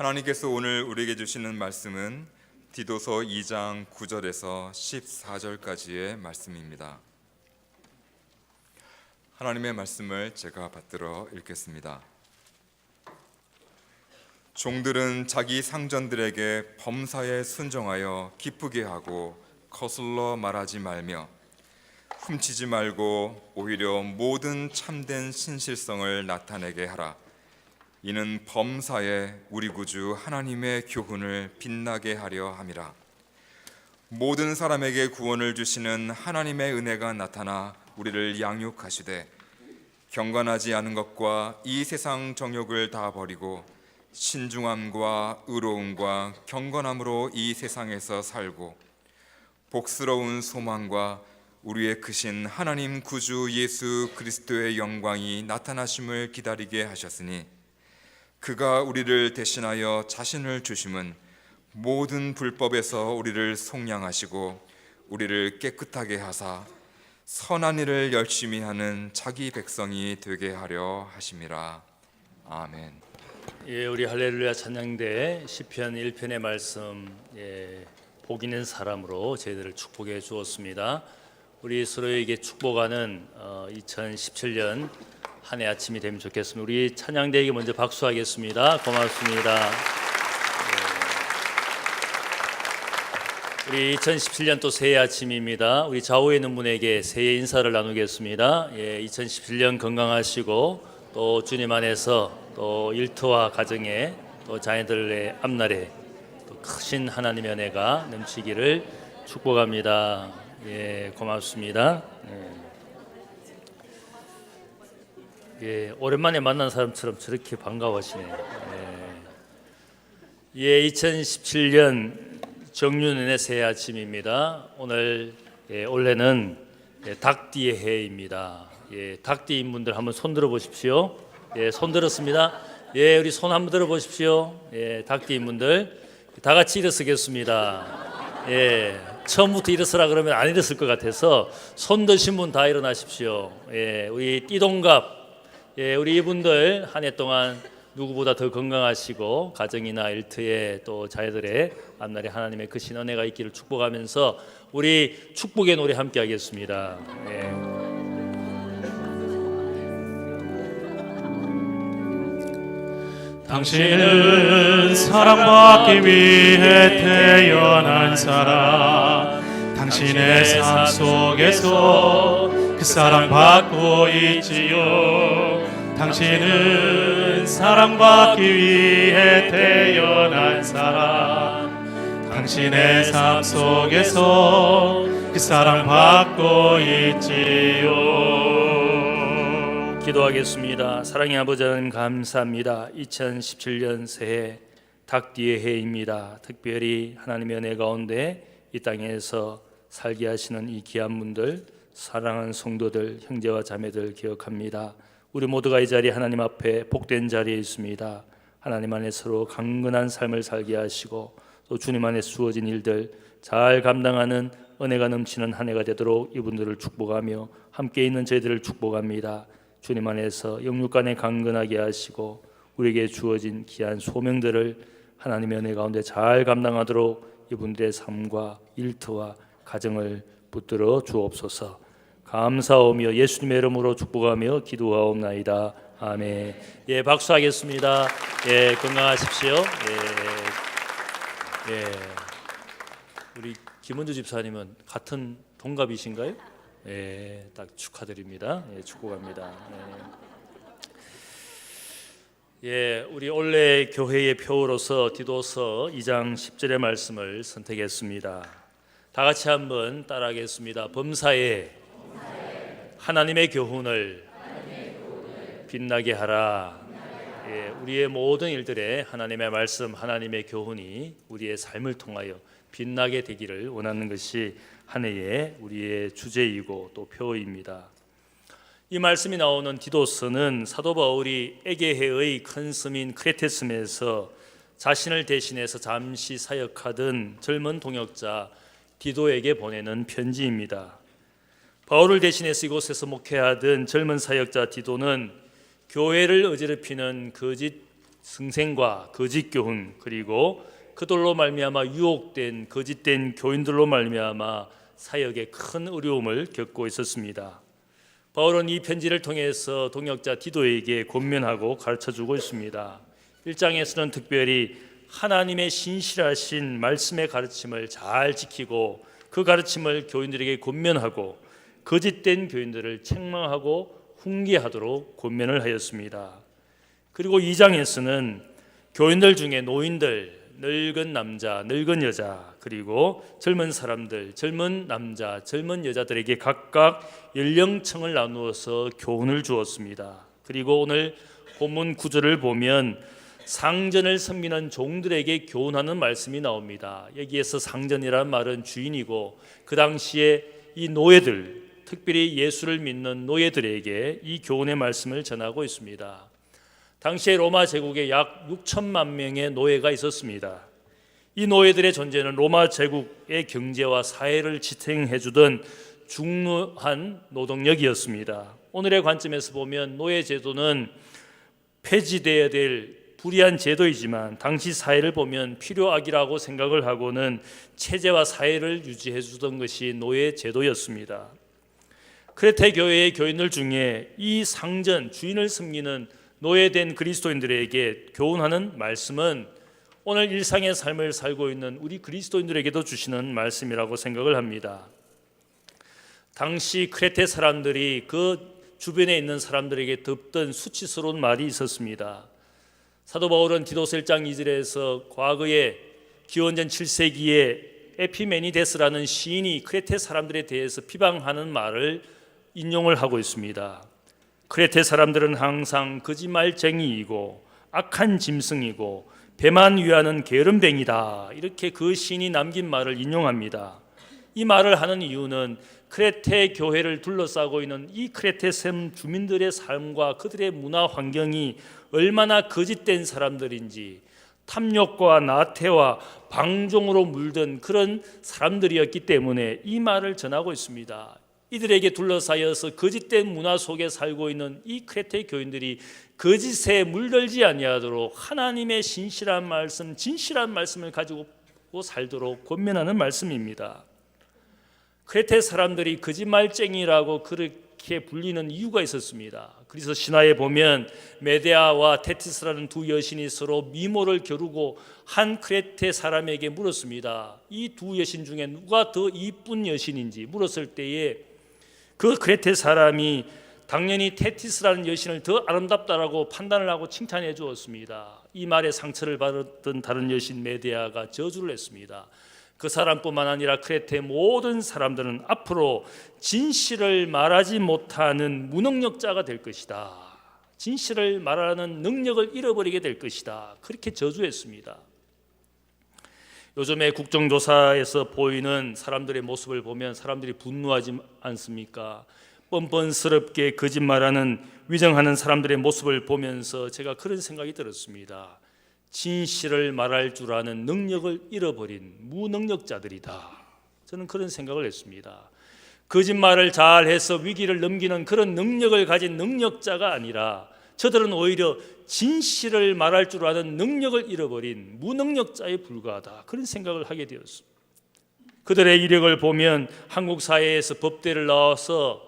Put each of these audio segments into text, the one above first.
하나님께서 오늘 우리에게 주시는 말씀은 디도서 2장 9절에서 14절까지의 말씀입니다. 하나님의 말씀을 제가 받들어 읽겠습니다. 종들은 자기 상전들에게 범사에 순종하여 기쁘게 하고 거슬러 말하지 말며 훔치지 말고 오히려 모든 참된 신실성을 나타내게 하라. 이는 범사에 우리 구주 하나님의 교훈을 빛나게 하려 함이라. 모든 사람에게 구원을 주시는 하나님의 은혜가 나타나 우리를 양육하시되 경건하지 않은 것과 이 세상 정욕을 다 버리고 신중함과 의로움과 경건함으로 이 세상에서 살고 복스러운 소망과 우리의 크신 하나님 구주 예수 그리스도의 영광이 나타나심을 기다리게 하셨으니 그가 우리를 대신하여 자신을 주심은 모든 불법에서 우리를 속량하시고 우리를 깨끗하게 하사 선한 일을 열심히 하는 자기 백성이 되게 하려 하심이라. 아멘. 예, 우리 할렐루야 찬양대 시편 1편의 말씀, 복 있는 사람으로 저희들을 축복해 주었습니다. 우리 서로에게 축복하는 2017년 한 해 아침이 되면 좋겠습니다. 우리 찬양대에게 먼저 박수하겠습니다. 고맙습니다. 우리 2017년 또 새해 아침입니다. 우리 좌우에 있는 분에게 새해 인사를 나누겠습니다. 2017년 건강하시고 또 주님 안에서 또 일터와 가정에 또 자녀들의 앞날에 또 크신 하나님의 은혜가 넘치기를 축복합니다. 고맙습니다. 오랜만에 만난 사람처럼 저렇게 반가워하시네요. 2017년 정유년의 새해 아침입니다. 오늘 올해는 닭띠의 해입니다. 닭띠인 분들 한번 손 들어 보십시오. 손 들었습니다. 우리 손 한번 들어 보십시오. 닭띠인 분들 다 같이 일어서겠습니다. 처음부터 일어서라 그러면 안 일어설 것 같아서 손 드신 분 다 일어나십시오. 우리 띠동갑 우리 이분들 한 해 동안 누구보다 더 건강하시고 가정이나 일터에 또 자녀들의 앞날에 하나님의 크신 은혜가 있기를 축복하면서 우리 축복의 노래 함께 하겠습니다. 당신은 사랑받기 위해 태어난 사람, 당신의 삶 속에서 그 사랑받고 있지요. 당신은 사랑받기 위해 태어난 사람, 당신의 삶 속에서 그 사랑받고 있지요. 기도하겠습니다. 사랑의 아버지 하나님 감사합니다. 2017년 새해 닭띠의 해입니다. 특별히 하나님의 은혜 가운데 이 땅에서 살게 하시는 이 귀한 분들, 사랑하는 성도들, 형제와 자매들 기억합니다. 우리 모두가 이 자리 하나님 앞에 복된 자리에 있습니다. 하나님 안에 서로 강건한 삶을 살게 하시고 또 주님 안에 주어진 일들 잘 감당하는 은혜가 넘치는 한 해가 되도록 이분들을 축복하며 함께 있는 저희들을 축복합니다. 주님 안에서 영육간에 강건하게 하시고 우리에게 주어진 귀한 소명들을 하나님의 은혜 가운데 잘 감당하도록 이분들의 삶과 일터와 가정을 붙들어 주옵소서. 감사하며 예수님의 이름으로 축복하며 기도하옵나이다. 아멘. 박수하겠습니다. 건강하십시오. 우리 김은주 집사님은 같은 동갑이신가요? 딱 축하드립니다. 축복합니다. 우리 올해 교회의 표어로서 디도서 2장 10절의 말씀을 선택했습니다. 다 같이 한번 따라하겠습니다. 범사에 하나님의 교훈을 빛나게 하라. 우리의 모든 일들에 하나님의 말씀, 하나님의 교훈이 우리의 삶을 통하여 빛나게 되기를 원하는 것이 한 해의 우리의 주제이고 또 표어입니다. 이 말씀이 나오는 디도서는 사도 바울이 에게해의 큰 섬인 크레테섬에서 자신을 대신해서 잠시 사역하던 젊은 동역자 디도에게 보내는 편지입니다. 바울을 대신해서 이곳에서 목회하던 젊은 사역자 디도는 교회를 어지럽히는 거짓 승생과 거짓 교훈, 그리고 그들로 말미암아 유혹된 거짓된 교인들로 말미암아 사역에 큰 어려움을 겪고 있었습니다. 바울은 이 편지를 통해서 동역자 디도에게 권면하고 가르쳐주고 있습니다. 1장에서는 특별히 하나님의 신실하신 말씀의 가르침을 잘 지키고 그 가르침을 교인들에게 권면하고 거짓된 교인들을 책망하고 훈계하도록 권면을 하였습니다. 그리고 2장에서는 교인들 중에 노인들, 늙은 남자, 늙은 여자, 그리고 젊은 사람들, 젊은 남자, 젊은 여자들에게 각각 연령층을 나누어서 교훈을 주었습니다. 그리고 오늘 본문 9절을 보면 상전을 섬기는 종들에게 교훈하는 말씀이 나옵니다. 여기에서 상전이란 말은 주인이고 그 당시에 이 노예들, 특별히 예수를 믿는 노예들에게 이 교훈의 말씀을 전하고 있습니다. 당시에 로마 제국에 약 6천만 명의 노예가 있었습니다. 이 노예들의 존재는 로마 제국의 경제와 사회를 지탱해 주던 중요한 노동력이었습니다. 오늘의 관점에서 보면 노예 제도는 폐지되어야 될 불의한 제도이지만 당시 사회를 보면 필요악이라고 생각을 하고는 체제와 사회를 유지해 주던 것이 노예 제도였습니다. 크레테 교회의 교인들 중에 이 상전, 주인을 섬기는 노예된 그리스도인들에게 교훈하는 말씀은 오늘 일상의 삶을 살고 있는 우리 그리스도인들에게도 주시는 말씀이라고 생각을 합니다. 당시 크레테 사람들이 그 주변에 있는 사람들에게 듣던 수치스러운 말이 있었습니다. 사도 바울은 디도서 1장 2절에서 과거에 기원전 7세기에 에피메니데스라는 시인이 크레테 사람들에 대해서 비방하는 말을 인용을 하고 있습니다. 크레테 사람들은 항상 거짓말쟁이이고 악한 짐승이고 배만 위하는 게으름뱅이다, 이렇게 그 시인이 남긴 말을 인용합니다. 이 말을 하는 이유는 크레테 교회를 둘러싸고 있는 이 크레테 섬 주민들의 삶과 그들의 문화 환경이 얼마나 거짓된 사람들인지, 탐욕과 나태와 방종으로 물든 그런 사람들이었기 때문에 이 말을 전하고 있습니다. 이들에게 둘러싸여서 거짓된 문화 속에 살고 있는 이 크레테 교인들이 거짓에 물들지 아니하도록 하나님의 신실한 말씀, 진실한 말씀을 가지고 살도록 권면하는 말씀입니다. 크레테 사람들이 거짓말쟁이라고 그렇게 불리는 이유가 있었습니다. 그래서 신화에 보면 메데아와 테티스라는 두 여신이 서로 미모를 겨루고 한 크레테 사람에게 물었습니다. 이 두 여신 중에 누가 더 이쁜 여신인지 물었을 때에 그 크레테 사람이 당연히 테티스라는 여신을 더 아름답다라고 판단을 하고 칭찬해 주었습니다. 이 말에 상처를 받았던 다른 여신 메데아가 저주를 했습니다. 그 사람뿐만 아니라 크레테 모든 사람들은 앞으로 진실을 말하지 못하는 무능력자가 될 것이다. 진실을 말하는 능력을 잃어버리게 될 것이다. 그렇게 저주했습니다. 요즘에 국정조사에서 보이는 사람들의 모습을 보면 사람들이 분노하지 않습니까? 뻔뻔스럽게 거짓말하는, 위정하는 사람들의 모습을 보면서 제가 그런 생각이 들었습니다. 진실을 말할 줄 아는 능력을 잃어버린 무능력자들이다. 저는 그런 생각을 했습니다. 거짓말을 잘해서 위기를 넘기는 그런 능력을 가진 능력자가 아니라 저들은 오히려 진실을 말할 줄 아는 능력을 잃어버린 무능력자에 불과하다. 그런 생각을 하게 되었습니다. 그들의 이력을 보면 한국 사회에서 법대를 나와서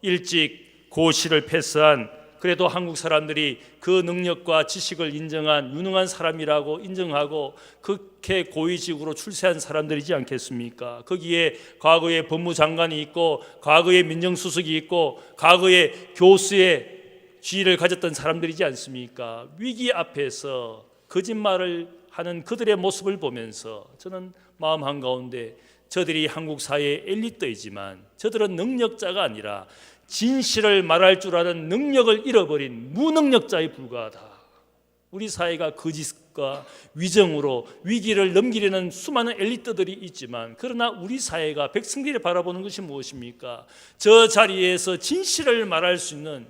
일찍 고시를 패스한, 그래도 한국 사람들이 그 능력과 지식을 인정한 유능한 사람이라고 인정하고 그렇게 고위직으로 출세한 사람들이지 않겠습니까? 거기에 과거에 법무장관이 있고 과거에 민정수석이 있고 과거에 교수의 지위를 가졌던 사람들이지 않습니까? 위기 앞에서 거짓말을 하는 그들의 모습을 보면서 저는 마음 한가운데 저들이 한국 사회의 엘리트이지만 저들은 능력자가 아니라 진실을 말할 줄 아는 능력을 잃어버린 무능력자에 불과하다. 우리 사회가 거짓과 위정으로 위기를 넘기려는 수많은 엘리트들이 있지만, 그러나 우리 사회가 백성들이 바라보는 것이 무엇입니까? 저 자리에서 진실을 말할 수 있는,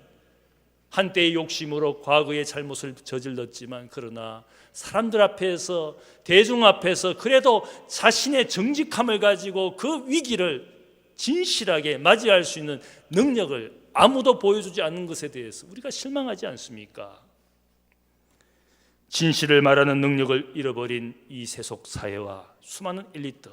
한때의 욕심으로 과거의 잘못을 저질렀지만 그러나 사람들 앞에서, 대중 앞에서 그래도 자신의 정직함을 가지고 그 위기를 진실하게 맞이할 수 있는 능력을 아무도 보여주지 않는 것에 대해서 우리가 실망하지 않습니까? 진실을 말하는 능력을 잃어버린 이 세속 사회와 수많은 엘리트,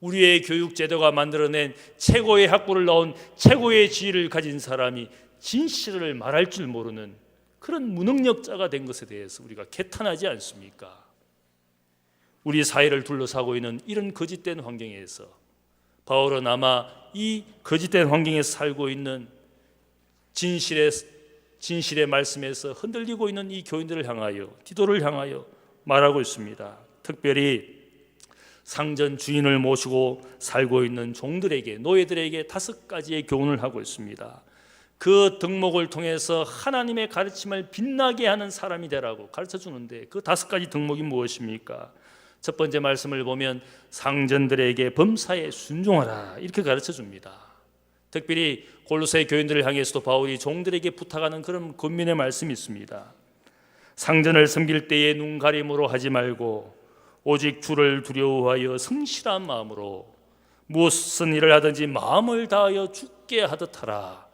우리의 교육 제도가 만들어낸 최고의 학부를 나온 최고의 지위를 가진 사람이 진실을 말할 줄 모르는 그런 무능력자가 된 것에 대해서 우리가 개탄하지 않습니까? 우리 사회를 둘러싸고 있는 이런 거짓된 환경에서 바울은 아마 이 거짓된 환경에서 살고 있는 진실의 말씀에서 흔들리고 있는 이 교인들을 향하여, 디도를 향하여 말하고 있습니다. 특별히 상전 주인을 모시고 살고 있는 종들에게, 노예들에게 5가지의 교훈을 하고 있습니다. 그 덕목을 통해서 하나님의 가르침을 빛나게 하는 사람이 되라고 가르쳐 주는데, 그 5가지 덕목이 무엇입니까? 첫 번째 말씀을 보면 상전들에게 범사에 순종하라, 이렇게 가르쳐 줍니다. 특별히 골로새 교인들을 향해서도 바울이 종들에게 부탁하는 그런 권면의 말씀이 있습니다. 상전을 섬길 때에 눈가림으로 하지 말고 오직 주를 두려워하여 성실한 마음으로 무슨 일을 하든지 마음을 다하여 주께 하듯 하라.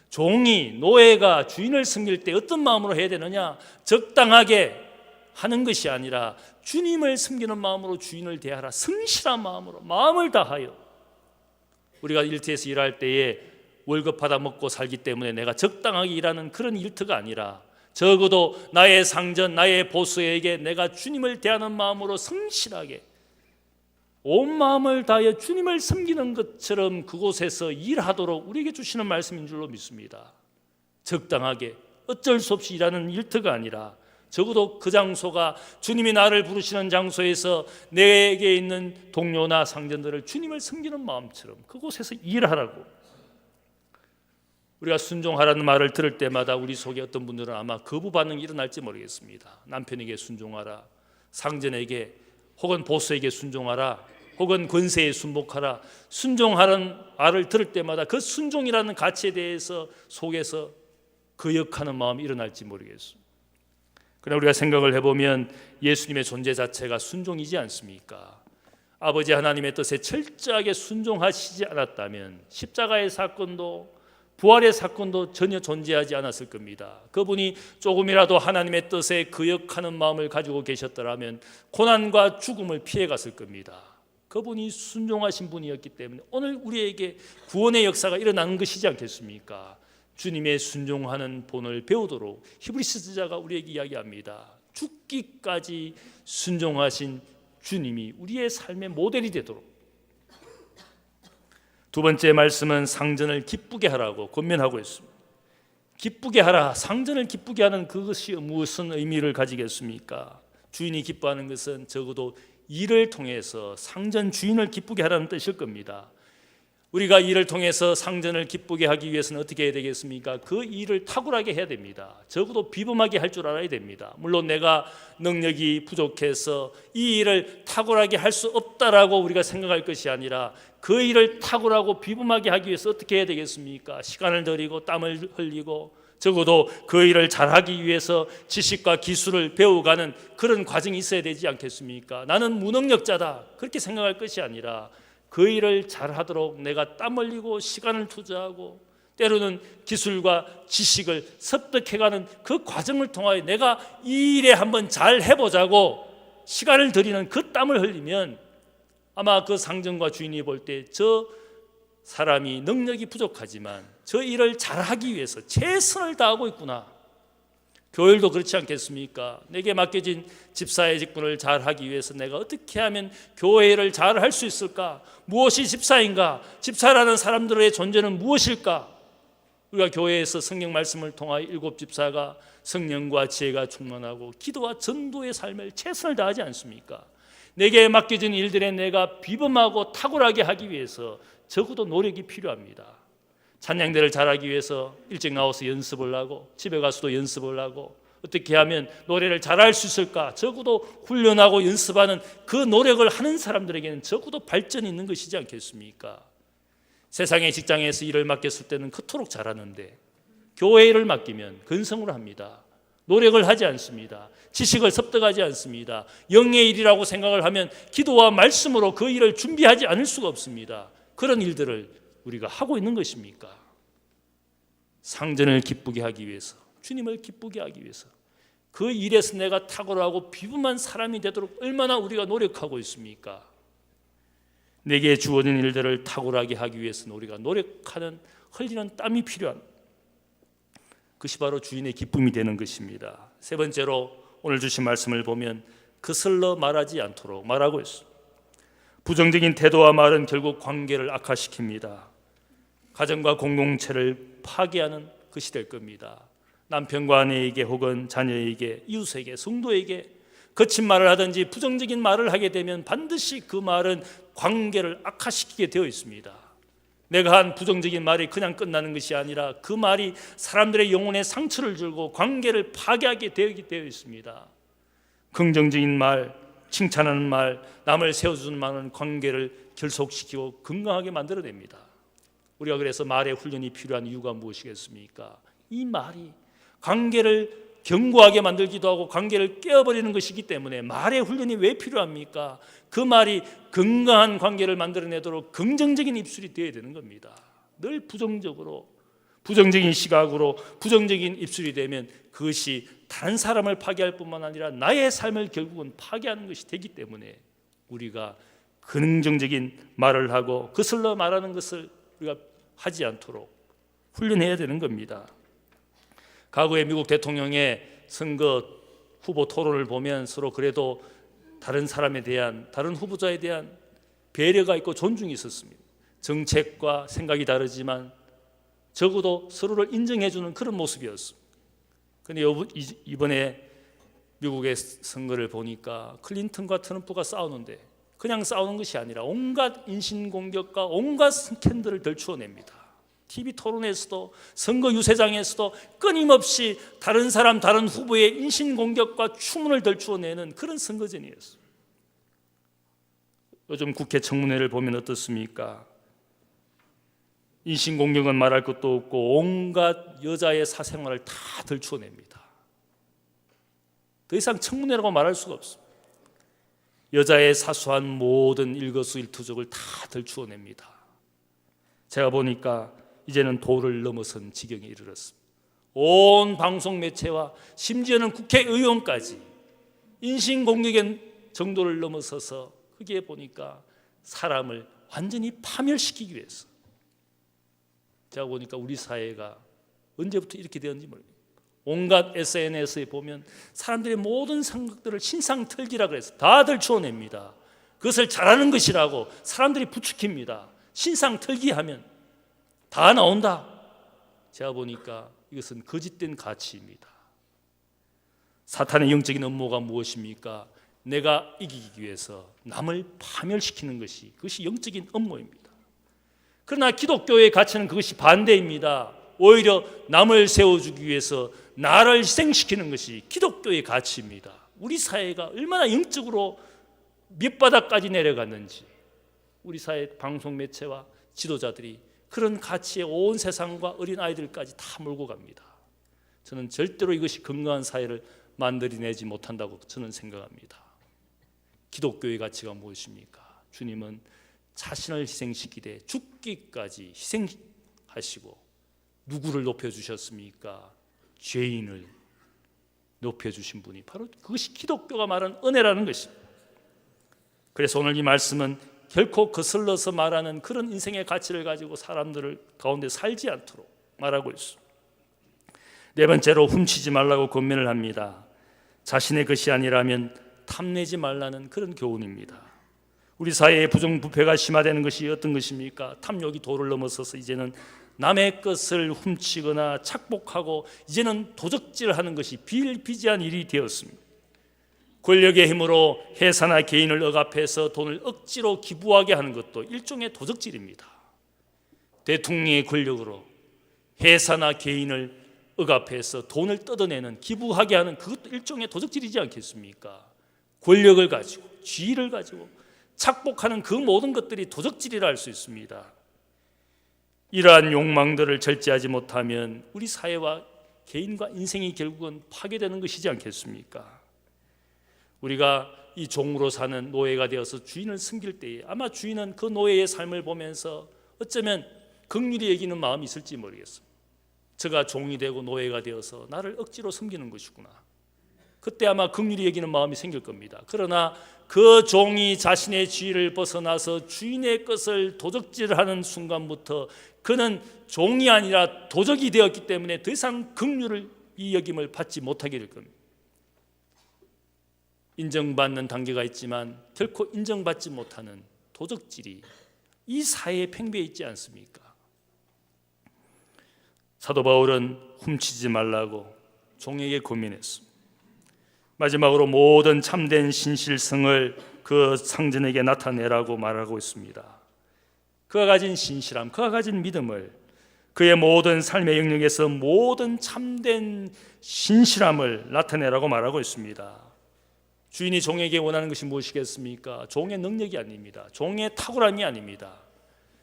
종이, 노예가 주인을 섬길 때 어떤 마음으로 해야 되느냐? 적당하게 하는 것이 아니라 주님을 섬기는 마음으로 주인을 대하라. 성실한 마음으로, 마음을 다하여. 우리가 일터에서 일할 때에 월급 받아 먹고 살기 때문에 내가 적당하게 일하는 그런 일터가 아니라, 적어도 나의 상전, 나의 보스에게 내가 주님을 대하는 마음으로 성실하게 온 마음을 다하여 주님을 섬기는 것처럼 그곳에서 일하도록 우리에게 주시는 말씀인 줄로 믿습니다. 적당하게 어쩔 수 없이 일하는 일터가 아니라, 적어도 그 장소가 주님이 나를 부르시는 장소에서 내게 있는 동료나 상전들을 주님을 섬기는 마음처럼 그곳에서 일하라고. 우리가 순종하라는 말을 들을 때마다 우리 속에 어떤 분들은 아마 거부 반응이 일어날지 모르겠습니다. 남편에게 순종하라, 상전에게 혹은 보스에게 순종하라, 혹은 권세에 순복하라. 순종하라는 말을 들을 때마다 그 순종이라는 가치에 대해서 속에서 거역하는 마음이 일어날지 모르겠습니다. 그러나 우리가 생각을 해보면 예수님의 존재 자체가 순종이지 않습니까? 아버지 하나님의 뜻에 철저하게 순종하시지 않았다면 십자가의 사건도 부활의 사건도 전혀 존재하지 않았을 겁니다. 그분이 조금이라도 하나님의 뜻에 거역하는 마음을 가지고 계셨더라면 고난과 죽음을 피해갔을 겁니다. 그분이 순종하신 분이었기 때문에 오늘 우리에게 구원의 역사가 일어나는 것이지 않겠습니까? 주님의 순종하는 본을 배우도록 히브리서 저자가 우리에게 이야기합니다. 죽기까지 순종하신 주님이 우리의 삶의 모델이 되도록. 두 번째 말씀은 상전을 기쁘게 하라고 권면하고 있습니다. 기쁘게 하라. 상전을 기쁘게 하는 그것이 무슨 의미를 가지겠습니까? 주인이 기뻐하는 것은 적어도 일을 통해서 상전 주인을 기쁘게 하라는 뜻일 겁니다. 우리가 일을 통해서 상전을 기쁘게 하기 위해서는 어떻게 해야 되겠습니까? 그 일을 탁월하게 해야 됩니다. 적어도 비범하게 할 줄 알아야 됩니다. 물론 내가 능력이 부족해서 이 일을 탁월하게 할 수 없다라고 우리가 생각할 것이 아니라, 그 일을 탁월하고 비범하게 하기 위해서 어떻게 해야 되겠습니까? 시간을 들이고 땀을 흘리고 적어도 그 일을 잘하기 위해서 지식과 기술을 배워가는 그런 과정이 있어야 되지 않겠습니까? 나는 무능력자다 그렇게 생각할 것이 아니라, 그 일을 잘하도록 내가 땀 흘리고 시간을 투자하고 때로는 기술과 지식을 습득해가는 그 과정을 통하여 내가 이 일에 한번 잘 해보자고 시간을 들이는 그 땀을 흘리면 아마 그 상전과 주인이 볼 때 저 사람이 능력이 부족하지만 저 일을 잘하기 위해서 최선을 다하고 있구나. 교회도 그렇지 않겠습니까? 내게 맡겨진 집사의 직분을 잘하기 위해서 내가 어떻게 하면 교회를 잘 할 수 있을까? 무엇이 집사인가? 집사라는 사람들의 존재는 무엇일까? 우리가 교회에서 성경 말씀을 통하여 7 집사가 성령과 지혜가 충만하고 기도와 전도의 삶을 최선을 다하지 않습니까? 내게 맡겨진 일들에 내가 비범하고 탁월하게 하기 위해서 적어도 노력이 필요합니다. 찬양대를 잘하기 위해서 일찍 나와서 연습을 하고 집에 가서도 연습을 하고 어떻게 하면 노래를 잘할 수 있을까? 적어도 훈련하고 연습하는 그 노력을 하는 사람들에게는 적어도 발전이 있는 것이지 않겠습니까? 세상의 직장에서 일을 맡겼을 때는 그토록 잘하는데 교회 일을 맡기면 근성으로 합니다. 노력을 하지 않습니다. 지식을 습득하지 않습니다. 영의 일이라고 생각을 하면 기도와 말씀으로 그 일을 준비하지 않을 수가 없습니다. 그런 일들을 우리가 하고 있는 것입니까? 상전을 기쁘게 하기 위해서, 주님을 기쁘게 하기 위해서 그 일에서 내가 탁월하고 비범한 사람이 되도록 얼마나 우리가 노력하고 있습니까? 내게 주어진 일들을 탁월하게 하기 위해서는 우리가 노력하는 흘리는 땀이 필요한 그것이 바로 주인의 기쁨이 되는 것입니다. 세 번째로 오늘 주신 말씀을 보면 거슬러 말하지 않도록 말하고 있습니다. 부정적인 태도와 말은 결국 관계를 악화시킵니다. 가정과 공동체를 파괴하는 것이 될 겁니다. 남편과 아내에게 혹은 자녀에게, 이웃에게, 성도에게 거친 말을 하든지 부정적인 말을 하게 되면 반드시 그 말은 관계를 악화시키게 되어 있습니다. 내가 한 부정적인 말이 그냥 끝나는 것이 아니라 그 말이 사람들의 영혼에 상처를 주고 관계를 파괴하게 되어 있습니다. 긍정적인 말, 칭찬하는 말, 남을 세워주는 말은 관계를 결속시키고 건강하게 만들어냅니다. 우리가 그래서 말의 훈련이 필요한 이유가 무엇이겠습니까? 이 말이 관계를 견고하게 만들기도 하고 관계를 깨어버리는 것이기 때문에 말의 훈련이 왜 필요합니까? 그 말이 건강한 관계를 만들어내도록 긍정적인 입술이 되어야 되는 겁니다. 늘 부정적인 시각으로 부정적인 입술이 되면 그것이 다른 사람을 파괴할 뿐만 아니라 나의 삶을 결국은 파괴하는 것이 되기 때문에 우리가 긍정적인 말을 하고 거슬러 말하는 것을 우리가 하지 않도록 훈련해야 되는 겁니다. 과거의 미국 대통령의 선거 후보 토론을 보면 서로 그래도 다른 사람에 대한, 다른 후보자에 대한 배려가 있고 존중이 있었습니다. 정책과 생각이 다르지만 적어도 서로를 인정해주는 그런 모습이었습니다. 그런데 이번에 미국의 선거를 보니까 클린턴과 트럼프가 싸우는데 그냥 싸우는 것이 아니라 온갖 인신공격과 온갖 스캔들을 들추어냅니다. TV 토론에서도 선거 유세장에서도 끊임없이 다른 사람, 다른 후보의 인신공격과 추문을 들추어내는 그런 선거전이었어요. 요즘 국회 청문회를 보면 어떻습니까? 인신공격은 말할 것도 없고 온갖 여자의 사생활을 다 들추어냅니다. 더 이상 청문회라고 말할 수가 없습니다. 여자의 사소한 모든 일거수일투족을 다 들추어냅니다. 제가 보니까 이제는 도를 넘어선 지경에 이르렀습니다. 온 방송 매체와 심지어는 국회의원까지 인신공격의 정도를 넘어서서 그게 보니까 사람을 완전히 파멸시키기 위해서, 제가 보니까 우리 사회가 언제부터 이렇게 되었는지 모르겠어요. 온갖 SNS에 보면 사람들의 모든 생각들을 신상털기라 그래서 다들 추어냅니다. 그것을 잘하는 것이라고 사람들이 부추깁니다. 신상털기 하면 다 나온다. 제가 보니까 이것은 거짓된 가치입니다. 사탄의 영적인 업무가 무엇입니까? 내가 이기기 위해서 남을 파멸시키는 것이, 그것이 영적인 업무입니다. 그러나 기독교의 가치는 그것이 반대입니다. 오히려 남을 세워주기 위해서 나를 희생시키는 것이 기독교의 가치입니다. 우리 사회가 얼마나 영적으로 밑바닥까지 내려갔는지 우리 사회 방송 매체와 지도자들이 그런 가치에 온 세상과 어린 아이들까지 다 몰고 갑니다. 저는 절대로 이것이 건강한 사회를 만들어내지 못한다고 저는 생각합니다. 기독교의 가치가 무엇입니까? 주님은 자신을 희생시키되 죽기까지 희생하시고 누구를 높여주셨습니까? 죄인을 높여주신 분이 바로 그것이 기독교가 말하는 은혜라는 것입니다. 그래서 오늘 이 말씀은 결코 거슬러서 말하는 그런 인생의 가치를 가지고 사람들을 가운데 살지 않도록 말하고 있습니다. 네 번째로 훔치지 말라고 권면을 합니다. 자신의 것이 아니라면 탐내지 말라는 그런 교훈입니다. 우리 사회의 부정부패가 심화되는 것이 어떤 것입니까? 탐욕이 도를 넘어서서 이제는 남의 것을 훔치거나 착복하고 이제는 도적질하는 것이 비일비재한 일이 되었습니다. 권력의 힘으로 회사나 개인을 억압해서 돈을 억지로 기부하게 하는 것도 일종의 도적질입니다. 대통령의 권력으로 회사나 개인을 억압해서 돈을 뜯어내는, 기부하게 하는 그것도 일종의 도적질이지 않겠습니까? 권력을 가지고, 지위를 가지고 착복하는 그 모든 것들이 도적질이라 할 수 있습니다. 이러한 욕망들을 절제하지 못하면 우리 사회와 개인과 인생이 결국은 파괴되는 것이지 않겠습니까? 우리가 이 종으로 사는 노예가 되어서 주인을 섬길 때에 아마 주인은 그 노예의 삶을 보면서 어쩌면 긍휼히 여기는 마음이 있을지 모르겠어요. 저가 종이 되고 노예가 되어서 나를 억지로 섬기는 것이구나. 그때 아마 긍휼히 여기는 마음이 생길 겁니다. 그러나 그 종이 자신의 지위를 벗어나서 주인의 것을 도적질하는 순간부터 그는 종이 아니라 도적이 되었기 때문에 더 이상 긍휼을 이 여김을 받지 못하게 될 겁니다. 인정받는 단계가 있지만 결코 인정받지 못하는 도적질이 이 사회에 팽배해 있지 않습니까? 사도 바울은 훔치지 말라고 종에게 고민했습니다. 마지막으로 모든 참된 신실성을 그 상전에게 나타내라고 말하고 있습니다. 그가 가진 신실함, 그가 가진 믿음을, 그의 모든 삶의 영역에서 모든 참된 신실함을 나타내라고 말하고 있습니다. 주인이 종에게 원하는 것이 무엇이겠습니까? 종의 능력이 아닙니다. 종의 탁월함이 아닙니다.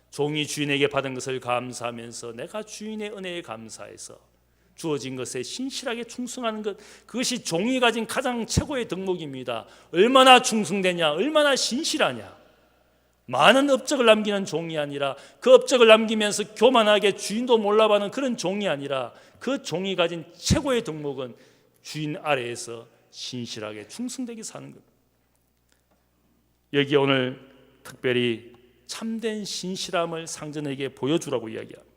종이 주인에게 받은 것을 감사하면서 내가 주인의 은혜에 감사해서 주어진 것에 신실하게 충성하는 것, 그것이 종이 가진 가장 최고의 덕목입니다. 얼마나 충성되냐, 얼마나 신실하냐. 많은 업적을 남기는 종이 아니라 그 업적을 남기면서 교만하게 주인도 몰라봐는 그런 종이 아니라 그 종이 가진 최고의 덕목은 주인 아래에서 신실하게 충성되게 사는 것. 여기 오늘 특별히 참된 신실함을 상전에게 보여주라고 이야기합니다.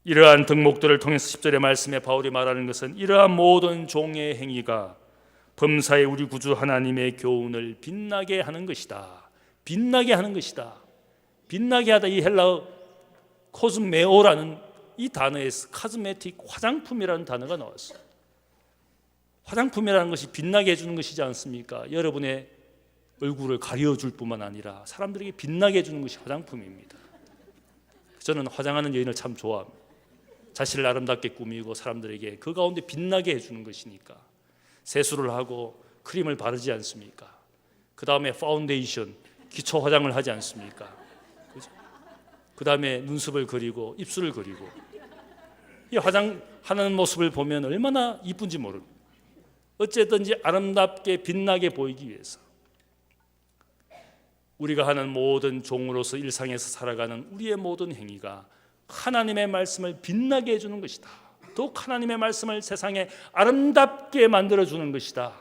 이러한 덕목들을 통해서 10절의 말씀에 바울이 말하는 것은 이러한 모든 종의 행위가 범사에 우리 구주 하나님의 교훈을 빛나게 하는 것이다. 빛나게 하는 것이다. 빛나게 하다, 이 헬라어 코스메오라는 이 단어에서 카즈메틱, 화장품이라는 단어가 나왔어요. 화장품이라는 것이 빛나게 해주는 것이지 않습니까? 여러분의 얼굴을 가려줄 뿐만 아니라 사람들에게 빛나게 해주는 것이 화장품입니다. 저는 화장하는 여인을 참 좋아합니다. 자신을 아름답게 꾸미고 사람들에게 그 가운데 빛나게 해주는 것이니까 세수를 하고 크림을 바르지 않습니까? 그 다음에 파운데이션, 기초 화장을 하지 않습니까? 그 다음에 눈썹을 그리고 입술을 그리고 이 화장하는 모습을 보면 얼마나 이쁜지 모릅니다. 어쨌든지 아름답게 빛나게 보이기 위해서 우리가 하는 모든 종으로서 일상에서 살아가는 우리의 모든 행위가 하나님의 말씀을 빛나게 해주는 것이다. 더욱 하나님의 말씀을 세상에 아름답게 만들어주는 것이다.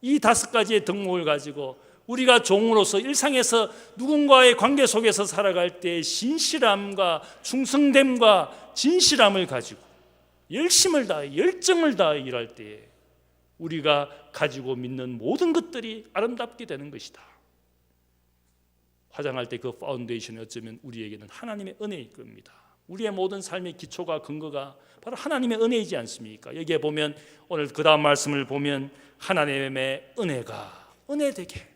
이 5가지의 덕목을 가지고 우리가 종으로서 일상에서 누군가의 관계 속에서 살아갈 때 신실함과 충성됨과 진실함을 가지고 열심을 다해 열정을 다해 일할 때에 우리가 가지고 믿는 모든 것들이 아름답게 되는 것이다. 화장할 때 그 파운데이션이 어쩌면 우리에게는 하나님의 은혜일 겁니다. 우리의 모든 삶의 기초가 근거가 바로 하나님의 은혜이지 않습니까? 여기에 보면 오늘 그 다음 말씀을 보면 하나님의 은혜가 은혜되게,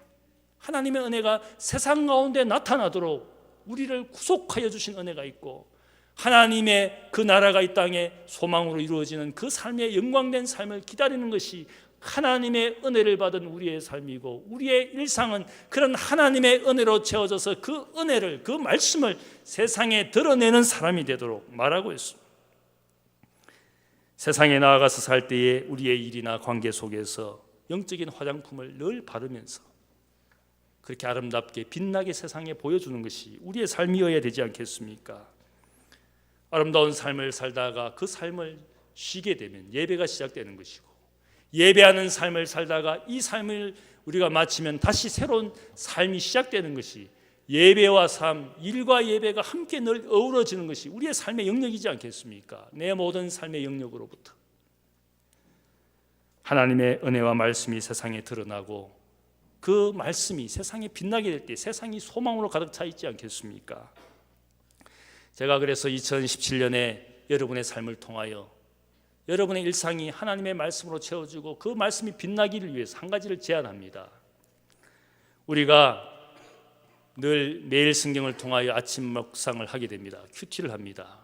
하나님의 은혜가 세상 가운데 나타나도록 우리를 구속하여 주신 은혜가 있고 하나님의 그 나라가 이 땅에 소망으로 이루어지는 그 삶의 영광된 삶을 기다리는 것이 하나님의 은혜를 받은 우리의 삶이고 우리의 일상은 그런 하나님의 은혜로 채워져서 그 은혜를, 그 말씀을 세상에 드러내는 사람이 되도록 말하고 있습니다. 세상에 나아가서 살 때에 우리의 일이나 관계 속에서 영적인 화장품을 늘 바르면서 그렇게 아름답게 빛나게 세상에 보여주는 것이 우리의 삶이어야 되지 않겠습니까? 아름다운 삶을 살다가 그 삶을 쉬게 되면 예배가 시작되는 것이고 예배하는 삶을 살다가 이 삶을 우리가 마치면 다시 새로운 삶이 시작되는 것이 예배와 삶, 일과 예배가 함께 늘 어우러지는 것이 우리의 삶의 영역이지 않겠습니까? 내 모든 삶의 영역으로부터 하나님의 은혜와 말씀이 세상에 드러나고 그 말씀이 세상에 빛나게 될 때 세상이 소망으로 가득 차 있지 않겠습니까? 제가 그래서 2017년에 여러분의 삶을 통하여 여러분의 일상이 하나님의 말씀으로 채워지고 그 말씀이 빛나기를 위해서 한 가지를 제안합니다. 우리가 늘 매일 성경을 통하여 아침 묵상을 하게 됩니다. 큐티를 합니다.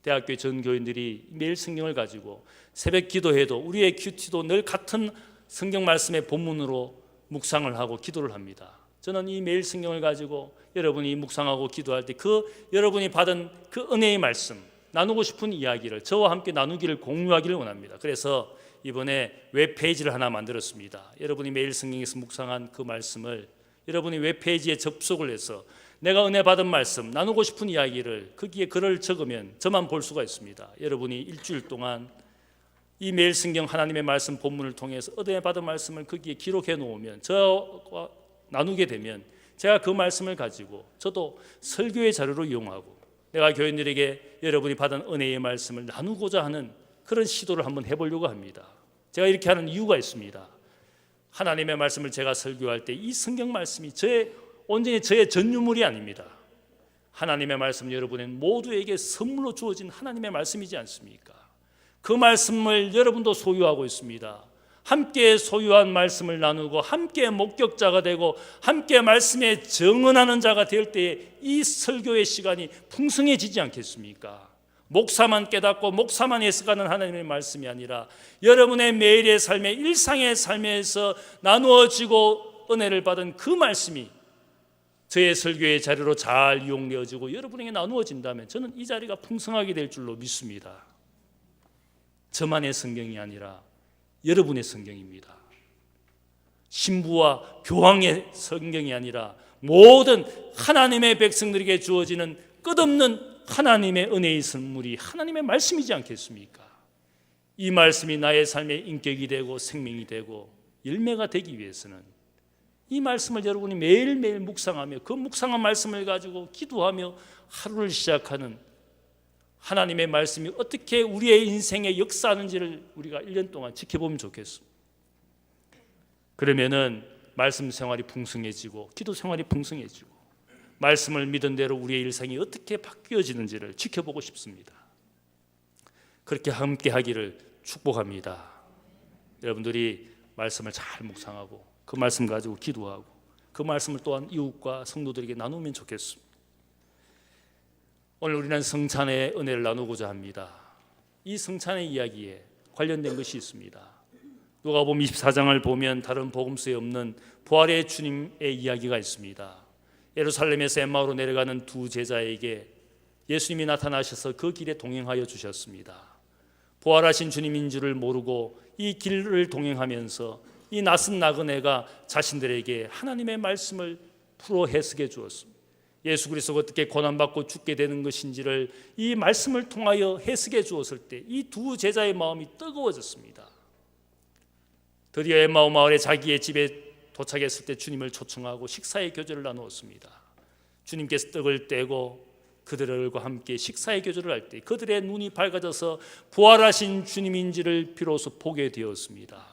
대학교 전 교인들이 매일 성경을 가지고 새벽 기도해도 우리의 큐티도 늘 같은 성경 말씀의 본문으로 묵상을 하고 기도를 합니다. 저는 이 매일 성경을 가지고 여러분이 묵상하고 기도할 때 그 여러분이 받은 그 은혜의 말씀, 나누고 싶은 이야기를 저와 함께 나누기를, 공유하기를 원합니다. 그래서 이번에 웹페이지를 하나 만들었습니다. 여러분이 매일 성경에서 묵상한 그 말씀을 여러분이 웹페이지에 접속을 해서 내가 은혜 받은 말씀, 나누고 싶은 이야기를 거기에 글을 적으면 저만 볼 수가 있습니다. 여러분이 일주일 동안 이 매일 성경 하나님의 말씀 본문을 통해서 얻어 받은 말씀을 거기에 기록해 놓으면, 저와 나누게 되면 제가 그 말씀을 가지고 저도 설교의 자료로 이용하고 내가 교인들에게 여러분이 받은 은혜의 말씀을 나누고자 하는 그런 시도를 한번 해보려고 합니다. 제가 이렇게 하는 이유가 있습니다. 하나님의 말씀을 제가 설교할 때 이 성경 말씀이 온전히 저의 전유물이 아닙니다. 하나님의 말씀 여러분의 모두에게 선물로 주어진 하나님의 말씀이지 않습니까? 그 말씀을 여러분도 소유하고 있습니다. 함께 소유한 말씀을 나누고 함께 목격자가 되고 함께 말씀에 정언하는 자가 될 때에 이 설교의 시간이 풍성해지지 않겠습니까? 목사만 깨닫고 목사만 해석하는 하나님의 말씀이 아니라 여러분의 매일의 삶의 일상의 삶에서 나누어지고 은혜를 받은 그 말씀이 저의 설교의 자료로 잘 이용되어지고 여러분에게 나누어진다면 저는 이 자리가 풍성하게 될 줄로 믿습니다. 저만의 성경이 아니라 여러분의 성경입니다. 신부와 교황의 성경이 아니라 모든 하나님의 백성들에게 주어지는 끝없는 하나님의 은혜의 선물이 하나님의 말씀이지 않겠습니까? 이 말씀이 나의 삶의 인격이 되고 생명이 되고 열매가 되기 위해서는 이 말씀을 여러분이 매일매일 묵상하며 그 묵상한 말씀을 가지고 기도하며 하루를 시작하는 하나님의 말씀이 어떻게 우리의 인생에 역사하는지를 우리가 1년 동안 지켜보면 좋겠습니다. 그러면은 말씀 생활이 풍성해지고 기도 생활이 풍성해지고 말씀을 믿은 대로 우리의 일상이 어떻게 바뀌어지는지를 지켜보고 싶습니다. 그렇게 함께 하기를 축복합니다. 여러분들이 말씀을 잘 묵상하고 그 말씀 가지고 기도하고 그 말씀을 또한 이웃과 성도들에게 나누면 좋겠습니다. 오늘 우리는 성찬의 은혜를 나누고자 합니다. 이 성찬의 이야기에 관련된 것이 있습니다. 누가복음 24장을 보면 다른 복음서에 없는 부활의 주님의 이야기가 있습니다. 예루살렘에서 엠마오로 내려가는 두 제자에게 예수님이 나타나셔서 그 길에 동행하여 주셨습니다. 부활하신 주님인 줄을 모르고 이 길을 동행하면서 이 낯선 나그네가 자신들에게 하나님의 말씀을 풀어 해석해 주었습니다. 예수 그리스도가 어떻게 고난받고 죽게 되는 것인지를 이 말씀을 통하여 해석해 주었을 때 이 두 제자의 마음이 뜨거워졌습니다. 드디어 엠마오 마을에 자기의 집에 도착했을 때 주님을 초청하고 식사의 교제를 나누었습니다. 주님께서 떡을 떼고 그들과 함께 식사의 교제를 할 때 그들의 눈이 밝아져서 부활하신 주님인지를 비로소 보게 되었습니다.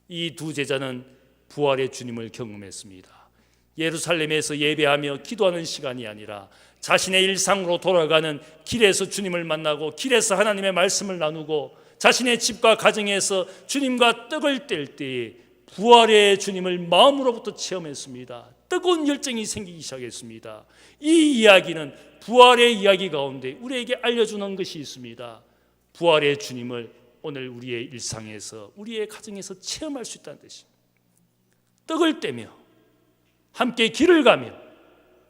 이 두 제자는 부활의 주님을 경험했습니다. 예루살렘에서 예배하며 기도하는 시간이 아니라 자신의 일상으로 돌아가는 길에서 주님을 만나고 길에서 하나님의 말씀을 나누고 자신의 집과 가정에서 주님과 떡을 뗄 때에 부활의 주님을 마음으로부터 체험했습니다. 뜨거운 열정이 생기기 시작했습니다. 이 이야기는 부활의 이야기 가운데 우리에게 알려주는 것이 있습니다. 부활의 주님을 오늘 우리의 일상에서 우리의 가정에서 체험할 수 있다는 뜻입니다. 떡을 떼며 함께 길을 가며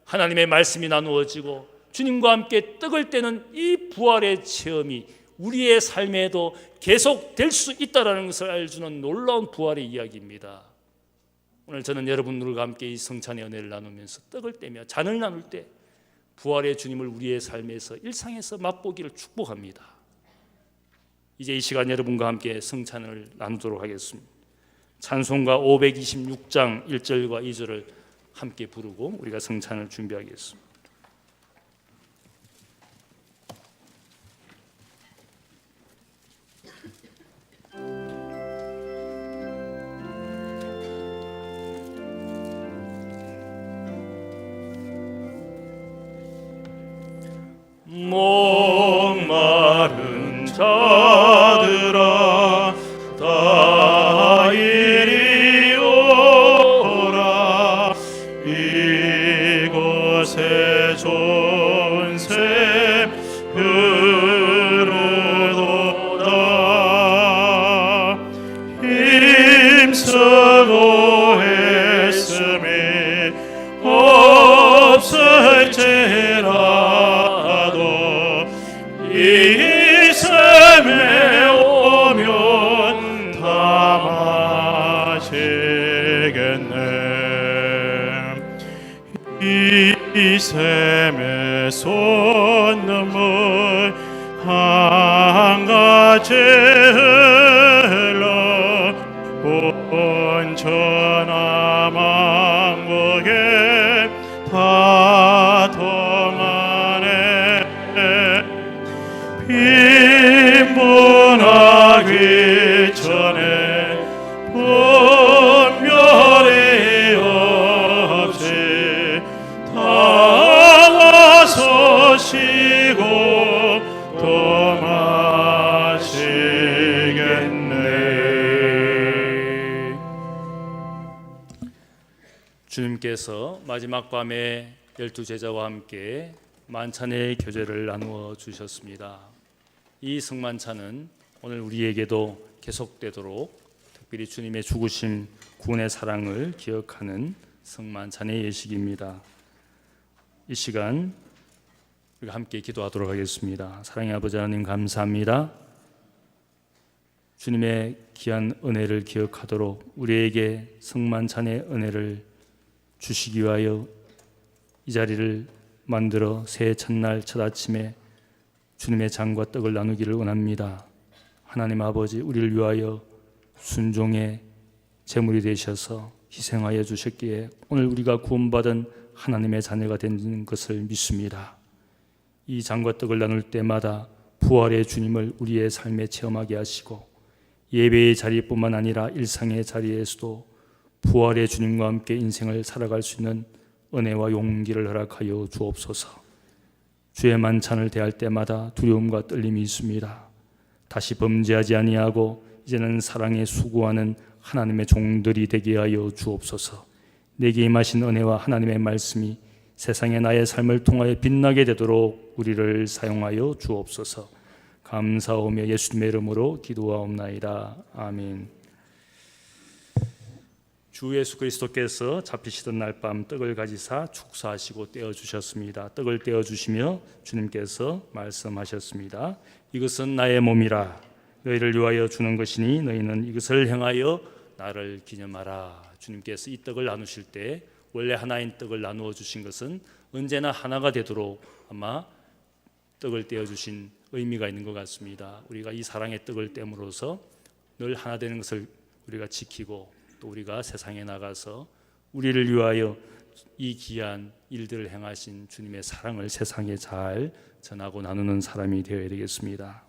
하나님의 말씀이 나누어지고 주님과 함께 떡을 떼는 이 부활의 체험이 우리의 삶에도 계속될 수 있다는 것을 알려주는 놀라운 부활의 이야기입니다. 오늘 저는 여러분들과 함께 이 성찬의 은혜를 나누면서 떡을 떼며 잔을 나눌 때 부활의 주님을 우리의 삶에서 일상에서 맛보기를 축복합니다. 이제 이 시간 여러분과 함께 성찬을 나누도록 하겠습니다. 찬송가 526장 1절과 2절을 함께 부르고 우리가 성찬을 준비하겠습니다. 목마른 자들아 다 이리 오라 이곳에 좋은 샘 흐르도다 힘쓰고 애쓰미 없을지라 이 샘에 오면 다 마시겠네 이 샘에 솟는 물 한 가지 같이 흘러 온 천하 만국에 다 통하네. 빈분하기 전에 분별이 없이 다 와서 쉬고 또 마시겠네. 주님께서 마지막 밤에 12제자와 함께 만찬의 교제를 나누어 주셨습니다. 이 성만찬은 오늘 우리에게도 계속되도록 특별히 주님의 죽으심, 구원의 사랑을 기억하는 성만찬의 예식입니다. 이 시간 우리가 함께 기도하도록 하겠습니다. 사랑의 아버지 하나님, 감사합니다. 주님의 귀한 은혜를 기억하도록 우리에게 성만찬의 은혜를 주시기 위하여 이 자리를 만들어 새해 첫날 첫 아침에 주님의 잔과 떡을 나누기를 원합니다. 하나님 아버지, 우리를 위하여 순종의 제물이 되셔서 희생하여 주셨기에 오늘 우리가 구원받은 하나님의 자녀가 된 것을 믿습니다. 이 잔과 떡을 나눌 때마다 부활의 주님을 우리의 삶에 체험하게 하시고 예배의 자리뿐만 아니라 일상의 자리에서도 부활의 주님과 함께 인생을 살아갈 수 있는 은혜와 용기를 허락하여 주옵소서. 주의 만찬을 대할 때마다 두려움과 떨림이 있습니다. 다시 범죄하지 아니하고 이제는 사랑에 수고하는 하나님의 종들이 되게 하여 주옵소서. 내게 임하신 은혜와 하나님의 말씀이 세상에 나의 삶을 통하여 빛나게 되도록 우리를 사용하여 주옵소서. 감사하며 예수님의 이름으로 기도하옵나이다. 아멘. 주 예수 그리스도께서 잡히시던 날 밤 떡을 가지사 축사하시고 떼어주셨습니다. 떡을 떼어주시며 주님께서 말씀하셨습니다. 이것은 나의 몸이라. 너희를 위하여 주는 것이니 너희는 이것을 행하여 나를 기념하라. 주님께서 이 떡을 나누실 때 원래 하나인 떡을 나누어 주신 것은 언제나 하나가 되도록 아마 떡을 떼어주신 의미가 있는 것 같습니다. 우리가 이 사랑의 떡을 떼므로써 늘 하나 되는 것을 우리가 지키고 또 우리가 세상에 나가서 우리를 위하여 이 귀한 일들을 행하신 주님의 사랑을 세상에 잘 전하고 나누는 사람이 되어야 되겠습니다.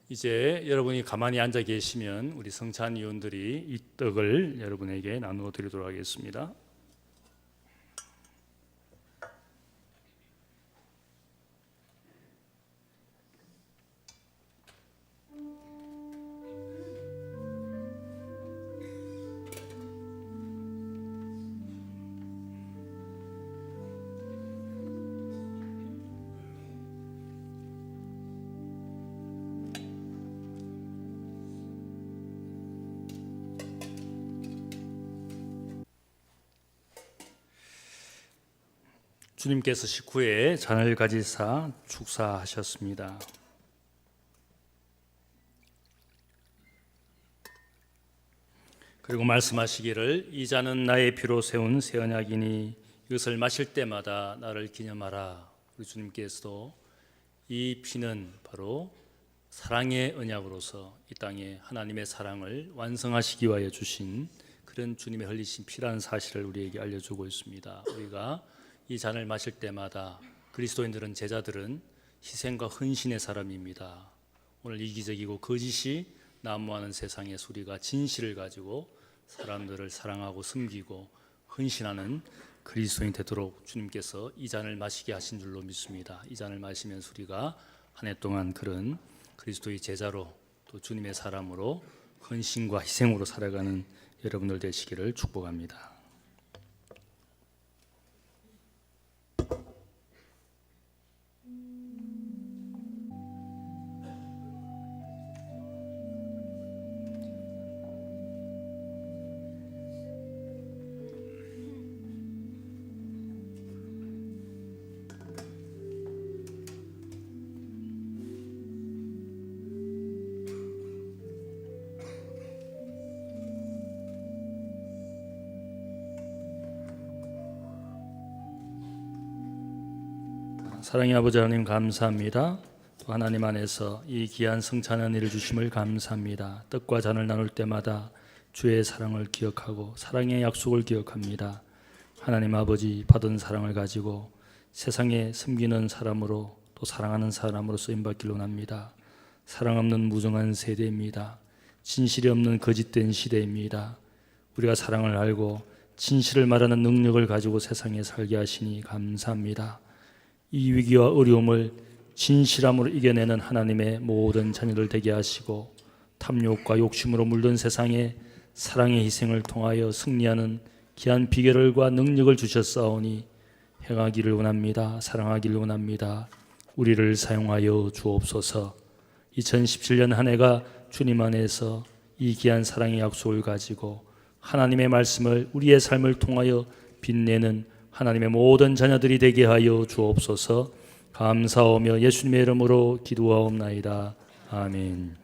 이제 여러분이 가만히 앉아 계시면 우리 성찬위원들이 이 떡을 여러분에게 나누어 드리도록 하겠습니다. 주님께서 식후에 잔을 가지사 축사하셨습니다. 그리고 말씀하시기를 이 잔은 나의 피로 세운 새 언약이니 이것을 마실 때마다 나를 기념하라. 우리 주님께서도 이 피는 바로 사랑의 언약으로서 이 땅에 하나님의 사랑을 완성하시기 위하여 주신 그런 주님의 흘리신 피라는 사실을 우리에게 알려주고 있습니다. 우리가 이 잔을 마실 때마다 그리스도인들은, 제자들은 희생과 헌신의 사람입니다. 오늘 이기적이고 거짓이 난무하는 세상에서 우리가 진실을 가지고 사람들을 사랑하고 섬기고 헌신하는 그리스도인 되도록 주님께서 이 잔을 마시게 하신 줄로 믿습니다. 이 잔을 마시면서 우리가 한 해 동안 그런 그리스도의 제자로 또 주님의 사람으로 헌신과 희생으로 살아가는 여러분들 되시기를 축복합니다. 사랑의 아버지 하나님 감사합니다. 또 하나님 안에서 이 귀한 성찬의 일을 주심을 감사합니다. 떡과 잔을 나눌 때마다 주의 사랑을 기억하고 사랑의 약속을 기억합니다. 하나님 아버지 받은 사랑을 가지고 세상에 섬기는 사람으로 또 사랑하는 사람으로 쓰임받기를 원합니다. 사랑 없는 무정한 세대입니다. 진실이 없는 거짓된 시대입니다. 우리가 사랑을 알고 진실을 말하는 능력을 가지고 세상에 살게 하시니 감사합니다. 이 위기와 어려움을 진실함으로 이겨내는 하나님의 모든 자녀들 되게 하시고 탐욕과 욕심으로 물든 세상에 사랑의 희생을 통하여 승리하는 귀한 비결과 능력을 주셨사오니 행하기를 원합니다. 사랑하기를 원합니다. 우리를 사용하여 주옵소서. 2017년 한 해가 주님 안에서 이 귀한 사랑의 약속을 가지고 하나님의 말씀을 우리의 삶을 통하여 빛내는 하나님의 모든 자녀들이 되게 하여 주옵소서. 감사하며 예수님의 이름으로 기도하옵나이다. 아멘.